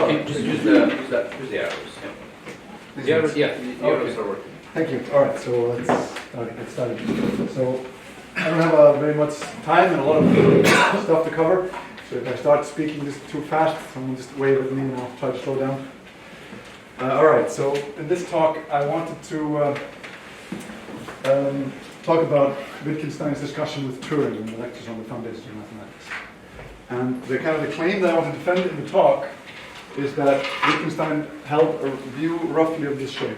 Okay, just use the arrows. Yeah. The arrows, yeah, the arrows are working. Thank you. All right, so let's get started. So I don't have very much time and a lot of stuff to cover. So if I start speaking just too fast, someone just wave at me and I'll try to slow down. All right, so in this talk I wanted to talk about Wittgenstein's discussion with Turing in the lectures on the foundations of mathematics. And the claim that I want to defend in the talk is that Wittgenstein held a view roughly of this shape.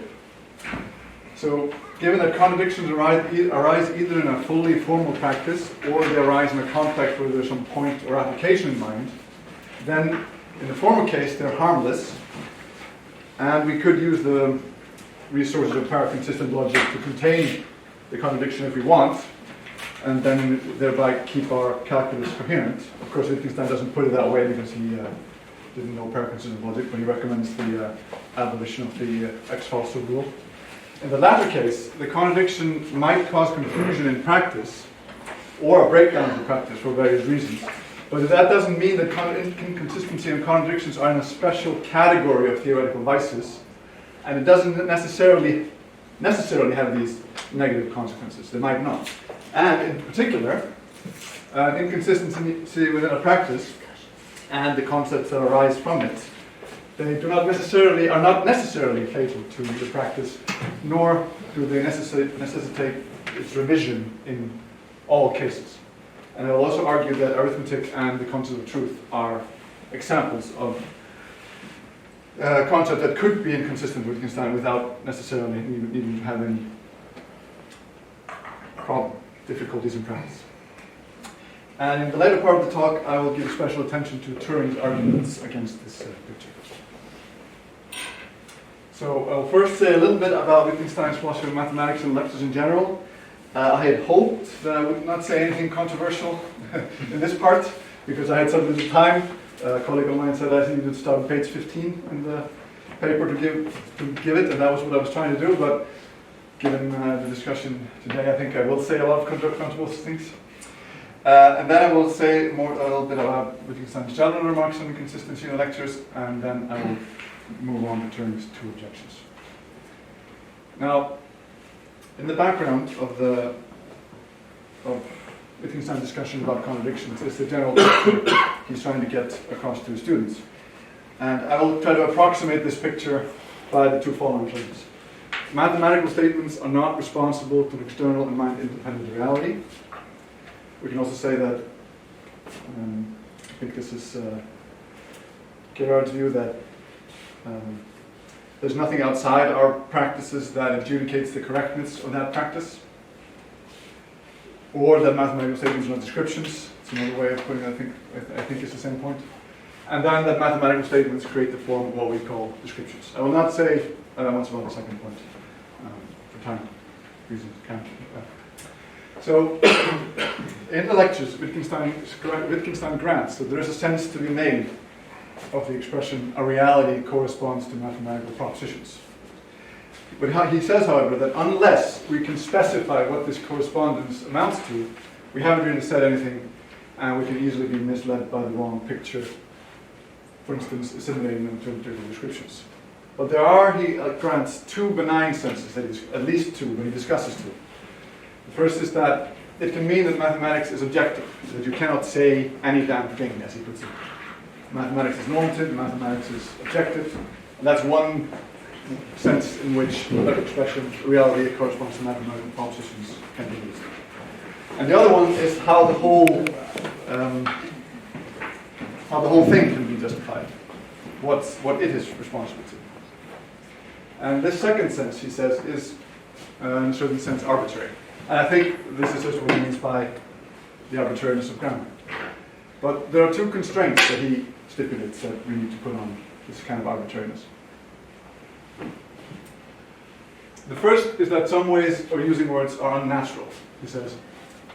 So, given that contradictions arise either in a fully formal practice or they arise in a context where there's some point or application in mind, then in the former case they're harmless, and we could use the resources of paraconsistent logic to contain the contradiction if we want, and then thereby keep our calculus coherent. Of course, Wittgenstein doesn't put it that way because he didn't know paraconsistent logic, but he recommends the abolition of the ex-falso rule. In the latter case, the contradiction might cause confusion in practice or a breakdown of the practice for various reasons. But that doesn't mean that inconsistency and contradictions are in a special category of theoretical vices, and it doesn't necessarily have these negative consequences. They might not. And in particular, inconsistency within a practice and the concepts that arise from it, they are not necessarily fatal to the practice, nor do they necessitate its revision in all cases. And I will also argue that arithmetic and the concept of truth are examples of concepts that could be inconsistent with Wittgenstein without necessarily needing to have any difficulties in practice. And in the later part of the talk, I will give special attention to Turing's arguments against this picture. So I'll first say a little bit about Wittgenstein's philosophy of mathematics and lectures in general. I had hoped that I would not say anything controversial in this part, because I had some little time. A colleague of mine said I needed to start on page 15 in the paper to give it, and that was what I was trying to do, but given the discussion today, I think I will say a lot of controversial things. And then I will say a little bit about Wittgenstein's general remarks on inconsistency in the lectures, and then I will move on to Turing's two objections. Now, in the background of Wittgenstein's discussion about contradictions is the general picture he's trying to get across to his students. And I will try to approximate this picture by the two following claims. Mathematical statements are not responsible to an external and mind-independent reality. We can also say that, I think this is Gerard's view, that there's nothing outside our practices that adjudicates the correctness of that practice, or that mathematical statements are not descriptions. It's another way of putting it. I think it's the same point. And then that mathematical statements create the form of what we call descriptions. I will not say much about the second point for time reasons. So, in the lectures, Wittgenstein grants that there is a sense to be made of the expression, a reality corresponds to mathematical propositions. But he says, however, that unless we can specify what this correspondence amounts to, we haven't really said anything, and we can easily be misled by the wrong picture, for instance, assimilating them to different descriptions. But there are, he grants, two benign senses, at least two, when he discusses two. The first is that it can mean that mathematics is objective, that you cannot say any damn thing, as he puts it. Mathematics is normative, mathematics is objective, and that's one sense in which that expression, reality, corresponds to mathematical propositions, can be used. And the other one is how the whole thing can be justified, what it is responsible to. And this second sense, he says, is in a certain sense arbitrary. And I think this is just what he means by the arbitrariness of grammar. But there are two constraints that he stipulates that we need to put on this kind of arbitrariness. The first is that some ways of using words are unnatural. He says,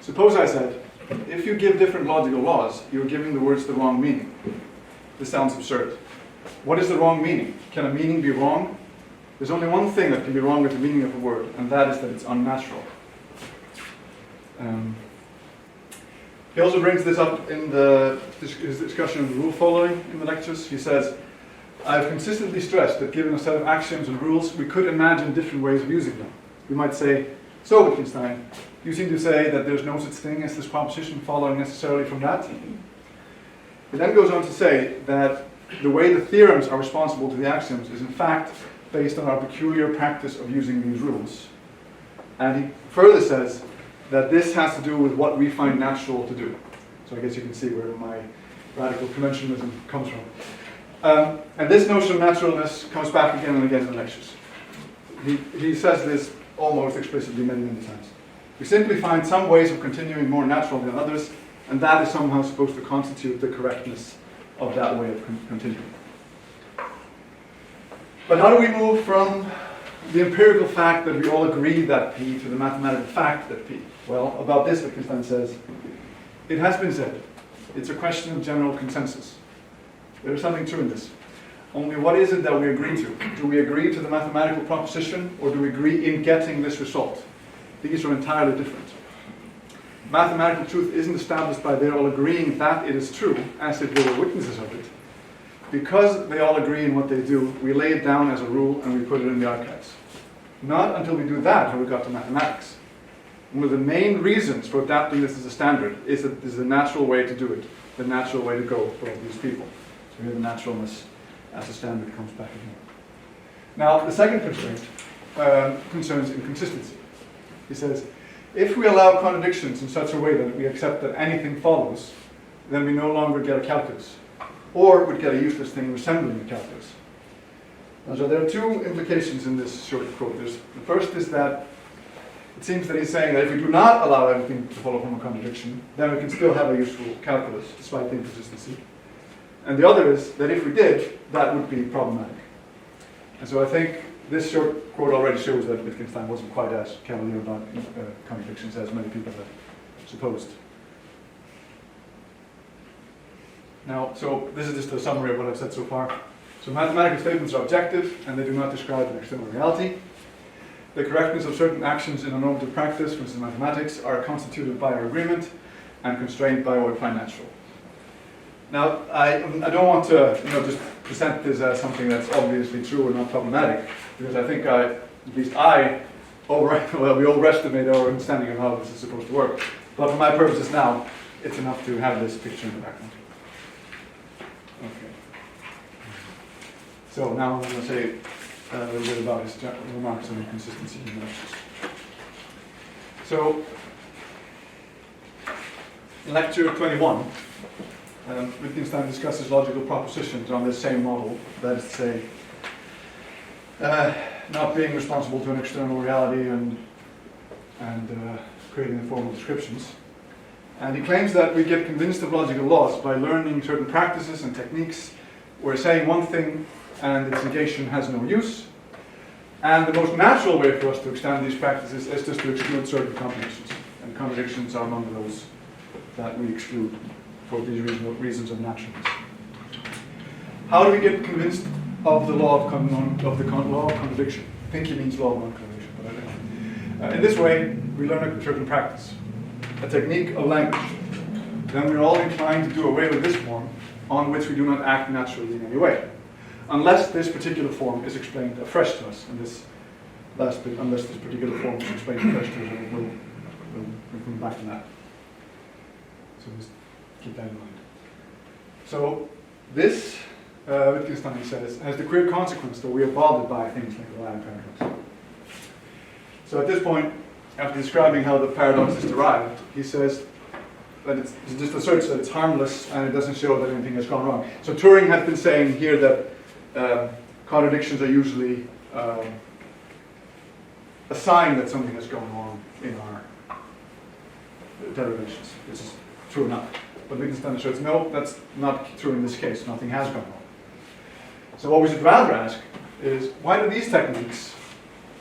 suppose I said, if you give different logical laws, you're giving the words the wrong meaning. This sounds absurd. What is the wrong meaning? Can a meaning be wrong? There's only one thing that can be wrong with the meaning of a word, and that is that it's unnatural. He also brings this up in his discussion of the rule following in the lectures. He says, I've consistently stressed that given a set of axioms and rules, we could imagine different ways of using them. We might say, so Wittgenstein, you seem to say that there's no such thing as this proposition following necessarily from that. It then goes on to say that the way the theorems are responsible to the axioms is in fact based on our peculiar practice of using these rules. And he further says that this has to do with what we find natural to do. So I guess you can see where my radical conventionalism comes from. And this notion of naturalness comes back again and again in the lectures. He says this almost explicitly many, many times. We simply find some ways of continuing more natural than others, and that is somehow supposed to constitute the correctness of that way of continuing. But how do we move from the empirical fact that we all agree that P to the mathematical fact that P? Well, about this Wittgenstein says, it has been said, it's a question of general consensus. There is something true in this. Only what is it that we agree to? Do we agree to the mathematical proposition, or do we agree in getting this result? These are entirely different. Mathematical truth isn't established by their all agreeing that it is true, as if they were witnesses of it. Because they all agree in what they do, we lay it down as a rule and we put it in the archives. Not until we do that have we got to mathematics. One of the main reasons for adapting this as a standard is that this is a natural way to do it, the natural way to go for all these people. So here the naturalness as a standard comes back again. Now, the second constraint concerns inconsistency. He says, if we allow contradictions in such a way that we accept that anything follows, then we no longer get a calculus, or would get a useless thing resembling a calculus. And so there are two implications in this short quote. The first is that it seems that he's saying that if we do not allow everything to follow from a contradiction, then we can still have a useful calculus, despite the inconsistency. And the other is that if we did, that would be problematic. And so I think this short quote already shows that Wittgenstein wasn't quite as cavalier about contradictions as many people have supposed. Now, so this is just a summary of what I've said so far. So mathematical statements are objective, and they do not describe an external reality. The correctness of certain actions in a normative practice, for instance mathematics, are constituted by our agreement and constrained by what we find natural. Now, I don't want to just present this as something that's obviously true or not problematic, because I think we overestimate our understanding of how this is supposed to work. But for my purposes now, it's enough to have this picture in the background. Okay. So now I'm going to say a little bit about his remarks on inconsistency in lectures. So, in lecture 21, Wittgenstein discusses logical propositions on this same model, that is to say, not being responsible to an external reality and creating the formal descriptions. And he claims that we get convinced of logical laws by learning certain practices and techniques where saying one thing and its negation has no use. And the most natural way for us to extend these practices is just to exclude certain combinations. And contradictions are among those that we exclude for these reasons of naturalness. How do we get convinced of the law of contradiction? I think he means law of non-contradiction, but I don't know. In this way, we learn a certain practice, a technique of language. Then we're all inclined to do away with this form on which we do not act naturally in any way, unless this particular form is explained afresh to us. And this last bit, unless this particular form is explained afresh to us, we'll come back to that. So just keep that in mind. So this, Wittgenstein says, has the clear consequence that we are bothered by things like the Lion paradox. So at this point, after describing how the paradox is derived, he says that it's just asserts that it's harmless and it doesn't show that anything has gone wrong. So Turing has been saying here that contradictions are usually a sign that something has gone wrong in our derivations. This is true enough. But Wittgenstein asserts, no, that's not true in this case. Nothing has gone wrong. So what we should rather ask is, why do these techniques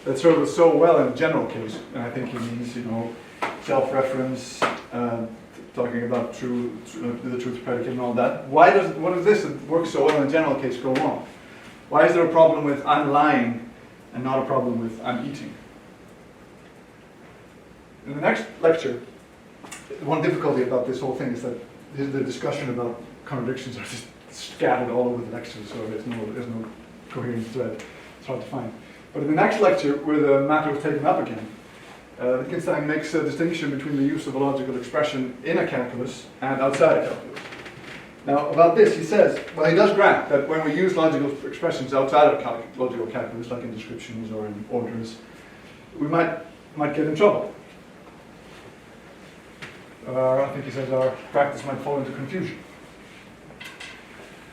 that serve us so well in the general case, and I think he means, self-reference, talking about the truth predicate and all that, what does this that works so well in the general case go wrong? Why is there a problem with I'm lying and not a problem with I'm eating? In the next lecture, one difficulty about this whole thing is that the discussion about contradictions are just scattered all over the lecture, so there's no coherent thread. It's hard to find. But in the next lecture, where the matter was taken up again, Wittgenstein makes a distinction between the use of a logical expression in a calculus and outside a calculus. Now, about this, he says, well, he does grant that when we use logical expressions outside of logical calculus, like in descriptions or in orders, we might get in trouble. I think he says our practice might fall into confusion.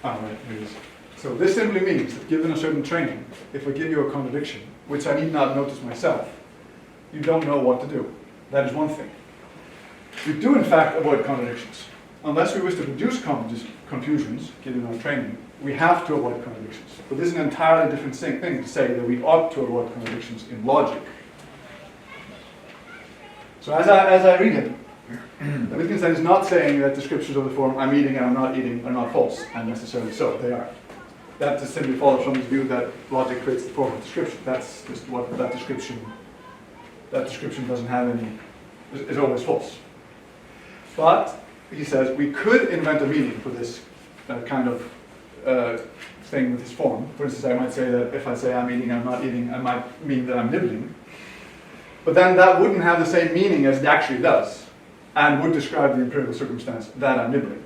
Right, here it is. So this simply means that given a certain training, if I give you a contradiction, which I need not notice myself, you don't know what to do. That is one thing. We do in fact avoid contradictions. Unless we wish to reduce confusions, given our training, we have to avoid contradictions. But this is an entirely different thing to say that we ought to avoid contradictions in logic. So as I read him, Wittgenstein is not saying that descriptions of the form I'm eating and I'm not eating are not false, and necessarily so, they are. That just simply follows from his view that logic creates the form of description. That's just what that description doesn't have any, is always false. But he says we could invent a meaning for this kind of thing with this form. For instance, I might say that if I say I'm eating, I'm not eating, I might mean that I'm nibbling. But then that wouldn't have the same meaning as it actually does, and would describe the empirical circumstance that I'm nibbling.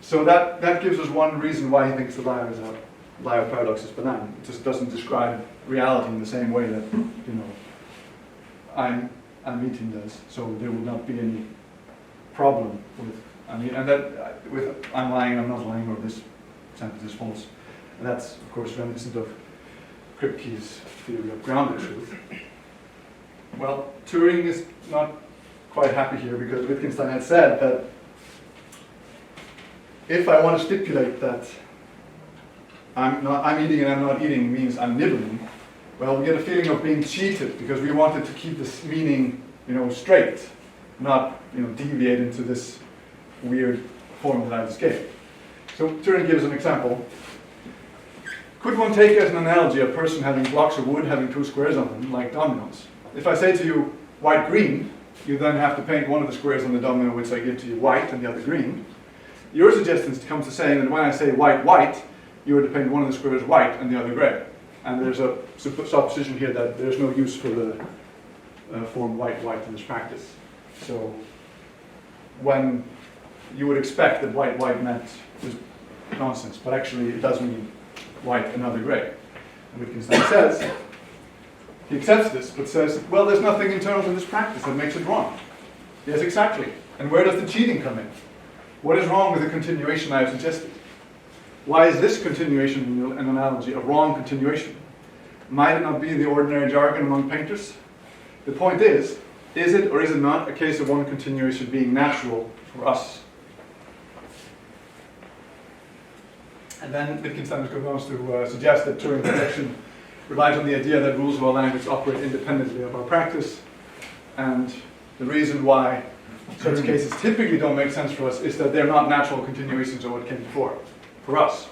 So that gives us one reason why he thinks the liar paradox is benign. It just doesn't describe reality in the same way that, I'm eating does. So there would not be any problem with, with I'm lying, I'm not lying, or this sentence is false. And that's, of course, reminiscent of Kripke's theory of grounded truth. Well, Turing is not quite happy here because Wittgenstein had said that if I want to stipulate that I'm eating and I'm not eating means I'm nibbling, well, we get a feeling of being cheated because we wanted to keep this meaning, straight, not, deviate into this weird form that I just gave. So Turing gives an example. Could one take as an analogy a person having blocks of wood having two squares on them, like dominoes? If I say to you white, green, you then have to paint one of the squares on the domino which I give to you white and the other green. Your suggestion comes to saying that when I say white, white, you are to paint one of the squares white and the other gray. And there's a supposition here that there's no use for the form white, white in this practice. So when you would expect that white, white meant was nonsense, but actually it does mean white and other gray. And Wittgenstein says, he accepts this, but says, well, there's nothing internal to this practice that makes it wrong. Yes, exactly. And where does the cheating come in? What is wrong with the continuation I have suggested? Why is this continuation, an analogy, a wrong continuation? Might it not be the ordinary jargon among painters? The point is it or is it not a case of one continuation being natural for us? And then Wittgenstein goes on to suggest that Turing projection relies on the idea that rules of our language operate independently of our practice, and the reason why such cases typically don't make sense for us is that they're not natural continuations of what came before, for us.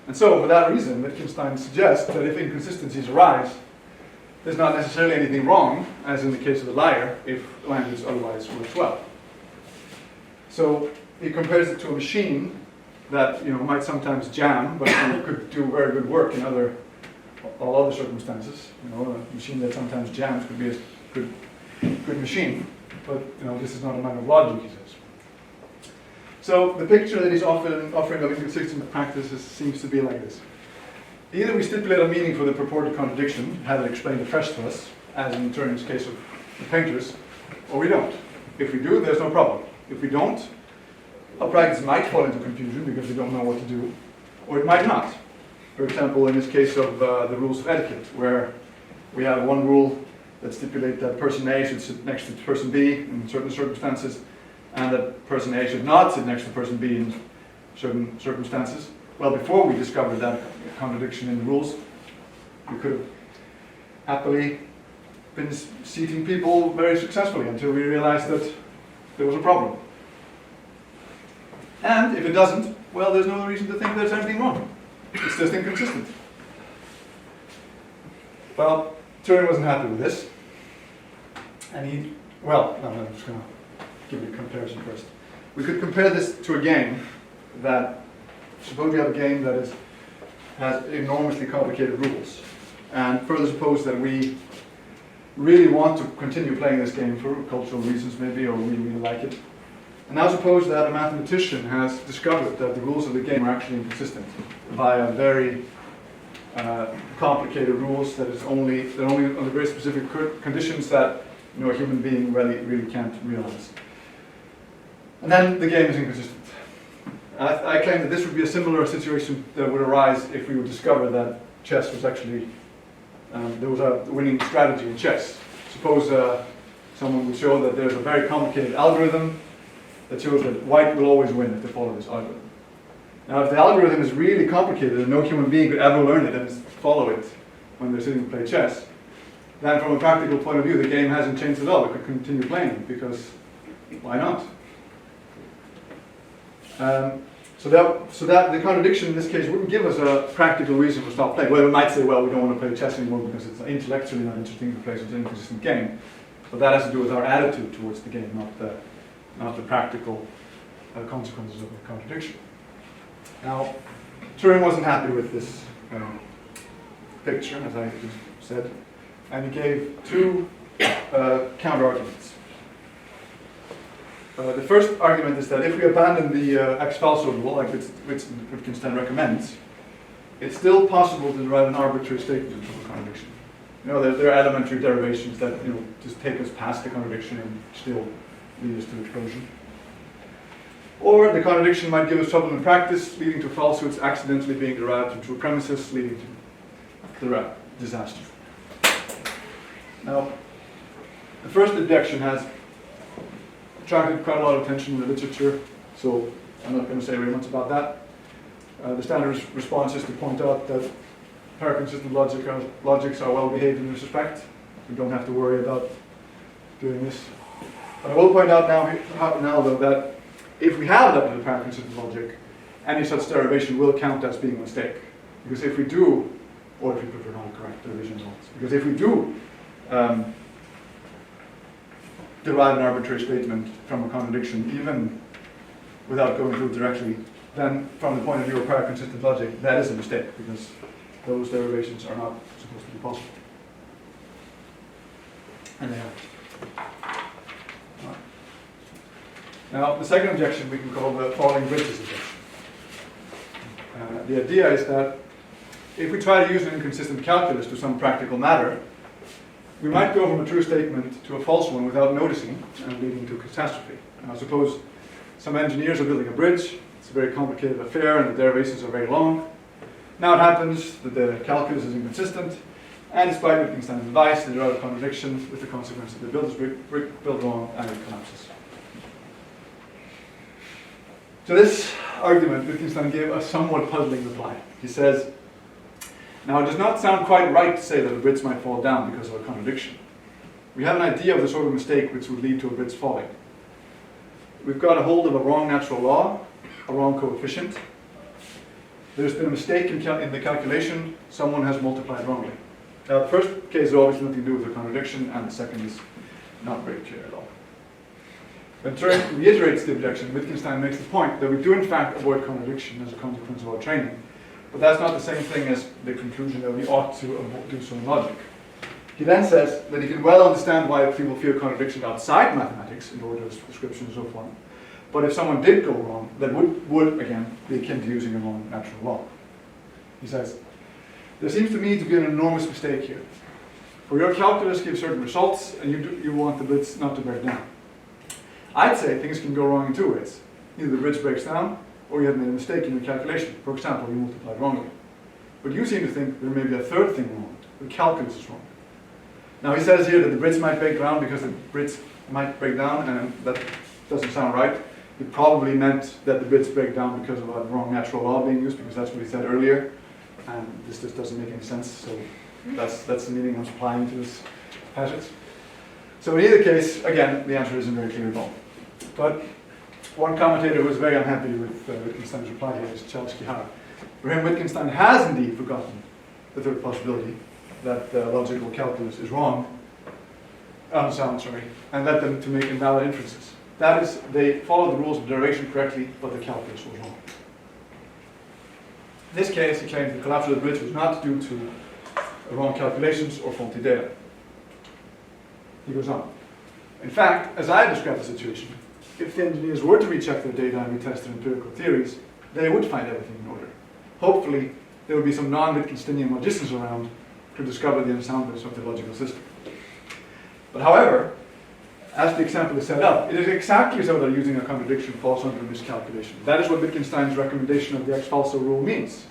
And so, for that reason, Wittgenstein suggests that if inconsistencies arise, there's not necessarily anything wrong, as in the case of the liar, if language otherwise works well. So, he compares it to a machine that might sometimes jam, but could do very good work in all other circumstances. A machine that sometimes jams could be a good machine, but this is not a matter of logic, he says. So the picture that he's offering of inconsistent practices seems to be like this. Either we stipulate a meaning for the purported contradiction, have it explained afresh to us, as in Turing's case of the painters, or we don't. If we do, there's no problem. If we don't, our practice might fall into confusion because we don't know what to do, or it might not. For example, in this case of the rules of etiquette, where we have one rule that stipulates that person A should sit next to person B in certain circumstances, and that person A should not sit next to person B in certain circumstances. Well, before we discovered that contradiction in the rules, we could have happily been seating people very successfully until we realized that there was a problem. And if it doesn't, well, there's no reason to think there's anything wrong. It's just inconsistent. Well, Turing wasn't happy with this. And I'm just going to give you a comparison first. We could compare this to a game that suppose we have a game that has enormously complicated rules, and further suppose that we really want to continue playing this game for cultural reasons maybe, or we really like it. And now suppose that a mathematician has discovered that the rules of the game are actually inconsistent via very complicated rules they're only under very specific conditions that a human being really can't realize. And then the game is inconsistent. I claim that this would be a similar situation that would arise if we would discover that chess was actually, there was a winning strategy in chess. Suppose someone would show that there's a very complicated algorithm that shows that white will always win if they follow this algorithm. Now, if the algorithm is really complicated and no human being could ever learn it and follow it when they're sitting to play chess, then from a practical point of view, the game hasn't changed at all. It could continue playing because why not? So that the contradiction in this case wouldn't give us a practical reason to stop playing. Well, we might say, well, we don't want to play chess anymore because it's intellectually not interesting to play such an inconsistent game. But that has to do with our attitude towards the game, not the practical consequences of the contradiction. Now, Turing wasn't happy with this picture, as I said, and he gave two counter-arguments. The first argument is that if we abandon the ex falso rule, like Wittgenstein recommends, it's still possible to derive an arbitrary statement from a contradiction. There are elementary derivations that just take us past the contradiction and still lead us to explosion. Or the contradiction might give us trouble in practice, leading to falsehoods accidentally being derived from true premises, leading to disaster. Now, the first objection has attracted quite a lot of attention in the literature, so I'm not going to say very much about that. The standard response is to point out that pair-consistent logics are well behaved in this respect. We don't have to worry about doing this. But I will point out now though, that if we have adopted a pair-consistent logic, any such derivation will count as being a mistake. Because if we do, or if you prefer non-correct derivation results, because if we do derive an arbitrary statement from a contradiction, even without going through it directly, then from the point of view of pair-consistent logic, that is a mistake, because those derivations are not supposed to be possible. And they are. Now, the second objection we can call the falling bridges objection. The idea is that if we try to use an inconsistent calculus to some practical matter, we might go from a true statement to a false one without noticing and leading to catastrophe. Now, suppose some engineers are building a bridge. It's a very complicated affair and the derivations are very long. Now it happens that the calculus is inconsistent, and despite Wittgenstein's advice, they derive a contradiction with the consequence that the build is built wrong and it collapses. To this argument, Wittgenstein gave a somewhat puzzling reply. He says, now it does not sound quite right to say that a bridge might fall down because of a contradiction. We have an idea of the sort of mistake which would lead to a bridge falling. We've got a hold of a wrong natural law, a wrong coefficient. There's been a mistake in the calculation. Someone has multiplied wrongly. Now, the first case has obviously nothing to do with a contradiction, and the second is not very clear at all. When Turing reiterates the objection, Wittgenstein makes the point that we do in fact avoid contradiction as a consequence of our training. But that's not the same thing as the conclusion that we ought to do so in logic. He then says that he can well understand why people fear contradiction outside mathematics in orders, descriptions, and so forth. But if someone did go wrong, that would again be akin to using a wrong natural law. He says, there seems to me to be an enormous mistake here. For your calculus gives certain results, and you want the bridge not to break down. I'd say things can go wrong in two ways. Either the bridge breaks down, or you have made a mistake in your calculation. For example, you multiplied wrongly. But you seem to think there may be a third thing wrong. The calculus is wrong. Now he says here that the bridge might break down because the bridge might break down, and that doesn't sound right. He probably meant that the bridge break down because of a wrong natural law being used, because that's what he said earlier. And this just doesn't make any sense, so that's the meaning I'm supplying to this passage. So in either case, again, the answer isn't very clear at all. But one commentator who was very unhappy with Wittgenstein's reply here is Ásgeir. For him, Wittgenstein has indeed forgotten the third possibility, that the logical calculus is unsound, and led them to make invalid inferences. That is, they followed the rules of derivation correctly, but the calculus was wrong. this case, he claims the collapse of the bridge was not due to wrong calculations or faulty data. He goes on. In fact, as I describe the situation, if the engineers were to recheck their data and retest their empirical theories, they would find everything in order. Hopefully, there would be some non-Wittgensteinian logicians around to discover the unsoundness of the logical system. But however, as the example is set up, it is exactly so that using a contradiction falls under miscalculation. That is what Wittgenstein's recommendation of the ex falso rule means.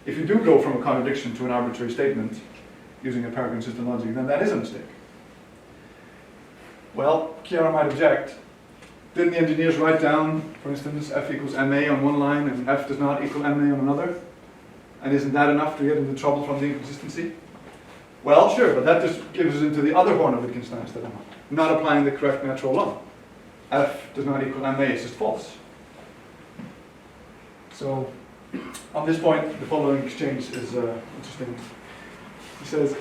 If you do go from a contradiction to an arbitrary statement using a pair-consistent logic, then that is a mistake. Well, Chiara might object. Didn't the engineers write down, for instance, f equals ma on one line and f does not equal ma on another? And isn't that enough to get into trouble from the inconsistency? Well, sure, but that just gives us into the other horn of Wittgenstein's dilemma. Not applying the correct natural law. F does not equal ma is just false. So, on this point, the following exchange is interesting. He says,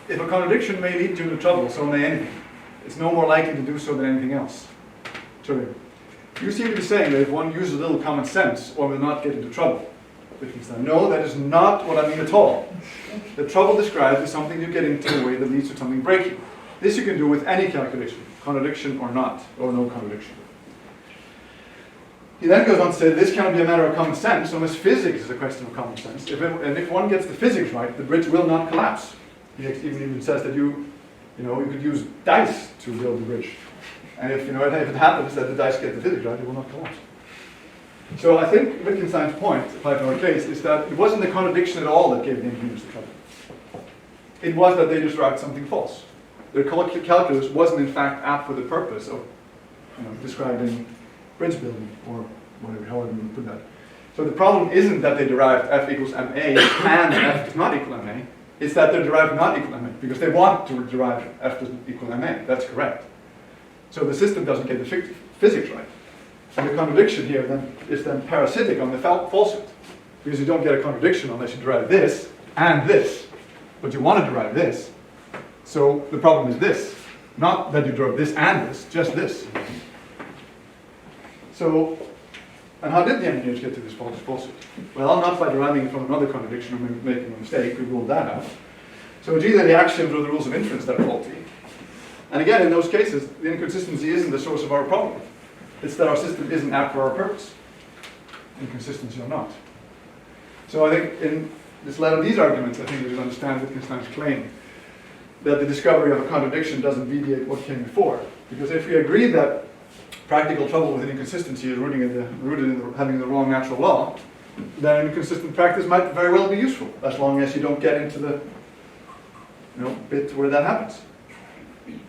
if a contradiction may lead you into trouble, so may anything. It's no more likely to do so than anything else. Turing. You seem to be saying that if one uses a little common sense, one will not get into trouble. Wittgenstein. No, that is not what I mean at all. The trouble described is something you get into in a way that leads to something breaking. This you can do with any calculation, contradiction or not, or no contradiction. He then goes on to say this cannot be a matter of common sense, unless physics is a question of common sense. And if one gets the physics right, the bridge will not collapse. He even says that you could use dice to build the bridge. And if it happens that the dice get the physics right, it will not collapse. So I think Wittgenstein's point, applied to our case, is that it wasn't the contradiction at all that gave the engineers the trouble. It was that they described something false. Their calculus wasn't in fact apt for the purpose of describing bridge building, or whatever, however you put that. So the problem isn't that they derived f equals ma and f does not equal ma. It's that they derived not equal ma, because they want to derive f doesn't equal ma. That's correct. So the system doesn't get the physics right. And the contradiction here then is then parasitic on the falsehood, because you don't get a contradiction unless you derive this and this. But you want to derive this. So the problem is this. Not that you derive this and this, just this. So, and how did the engineers get to this falsehood? Well, not by deriving from another contradiction or making a mistake. We ruled that out. So it's either the axioms or the rules of inference that are faulty. And again, in those cases, the inconsistency isn't the source of our problem. It's that our system isn't apt for our purpose. Inconsistency or not. So I think in this light of these arguments, I think we should understand Wittgenstein's claim that the discovery of a contradiction doesn't deviate what came before. Because if we agree that practical trouble with an inconsistency is rooted in having the wrong natural law, then inconsistent practice might very well be useful, as long as you don't get into the bit where that happens.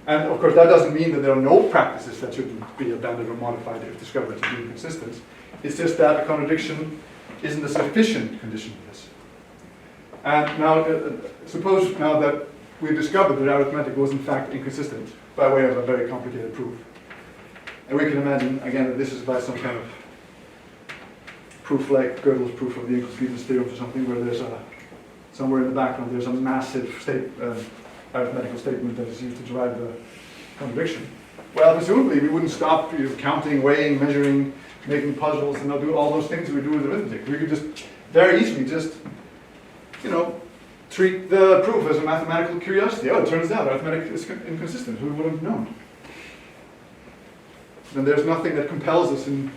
And of course, that doesn't mean that there are no practices that shouldn't be abandoned or modified if discovered to be inconsistent. It's just that a contradiction isn't a sufficient condition for this. And now, suppose now that we've discovered that arithmetic was in fact inconsistent by way of a very complicated proof. And we can imagine, again, that this is by some kind of proof like Gödel's proof of the incompleteness theorem or something, where there's somewhere in the background there's a massive arithmetical statement that is used to derive the contradiction. Well, presumably we wouldn't stop counting, weighing, measuring, making puzzles, and do all those things we do with arithmetic. We could just very easily just, treat the proof as a mathematical curiosity. Oh, it turns out arithmetic is inconsistent. Who would have known? Then there's nothing that compels us in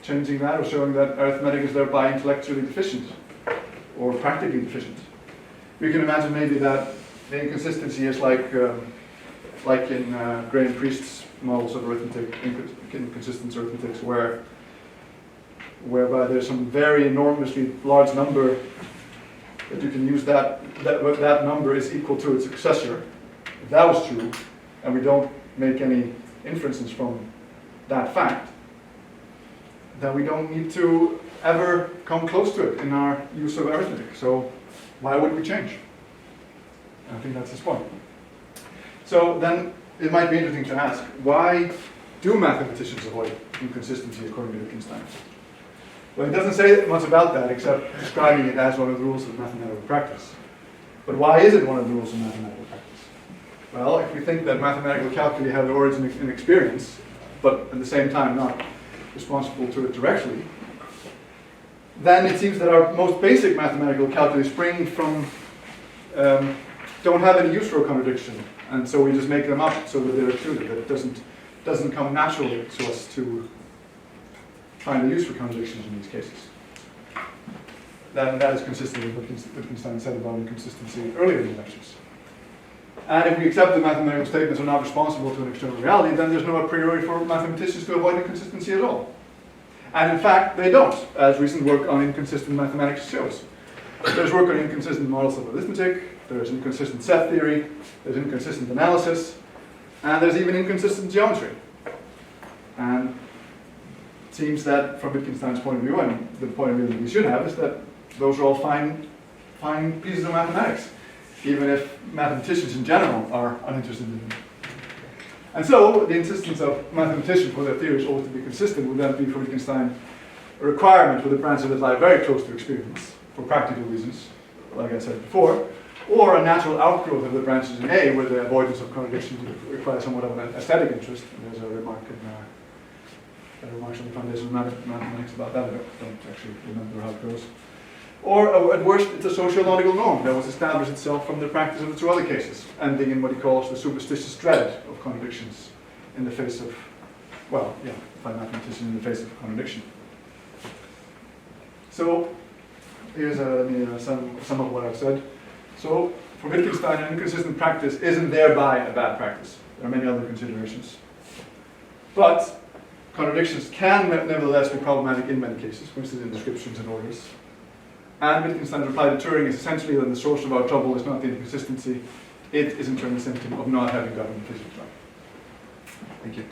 changing that or showing that arithmetic is thereby intellectually deficient or practically deficient. We can imagine maybe that the inconsistency is like in Graham Priest's models of arithmetic, inconsistent arithmetics, whereby there's some very enormously large number that you can use that number is equal to its successor. If that was true, and we don't make any inferences from that fact, then we don't need to ever come close to it in our use of arithmetic. So why would we change? I think that's his point. So then it might be interesting to ask, why do mathematicians avoid inconsistency according to Wittgenstein? Well, he doesn't say much about that except describing it as one of the rules of mathematical practice. But why is it one of the rules of mathematical practice? Well, if we think that mathematical calculi have their origin in experience, but at the same time not responsible to it directly, then it seems that our most basic mathematical calculus spring from, don't have any use for a contradiction. And so we just make them up so that they're excluded, that it doesn't come naturally to us to find a use for contradictions in these cases. That is consistent with what Wittgenstein said about inconsistency earlier in the lectures. And if we accept that mathematical statements are not responsible to an external reality, then there's no a priori for mathematicians to avoid inconsistency at all. And in fact, they don't, as recent work on inconsistent mathematics shows. There's work on inconsistent models of arithmetic, there's inconsistent set theory, there's inconsistent analysis, and there's even inconsistent geometry. And it seems that from Wittgenstein's point of view, and the point of view that we should have, is that those are all fine pieces of mathematics, even if mathematicians in general are uninterested in them. And so, the insistence of mathematicians for their theories always to be consistent would then be for Wittgenstein a requirement for the branches that lie very close to experience, for practical reasons, like I said before, or a natural outgrowth of the branches in A, where the avoidance of contradictions requires somewhat of an aesthetic interest. And there's a remark in remarks on the foundation of mathematics about that. I don't actually remember how it goes. Or at worst, it's a sociological norm that was established itself from the practice of the two other cases, ending in what he calls the superstitious dread of contradictions in the face of, well, yeah, by mathematicians in the face of contradiction. So, here's some of what I've said. So, for Wittgenstein, an inconsistent practice isn't thereby a bad practice. There are many other considerations. But contradictions can nevertheless be problematic in many cases, for instance in descriptions and orders. And Wittgenstein's reply to Turing is essentially that the source of our trouble is not the inconsistency, it is in turn a symptom of not having gotten the physics right. Thank you.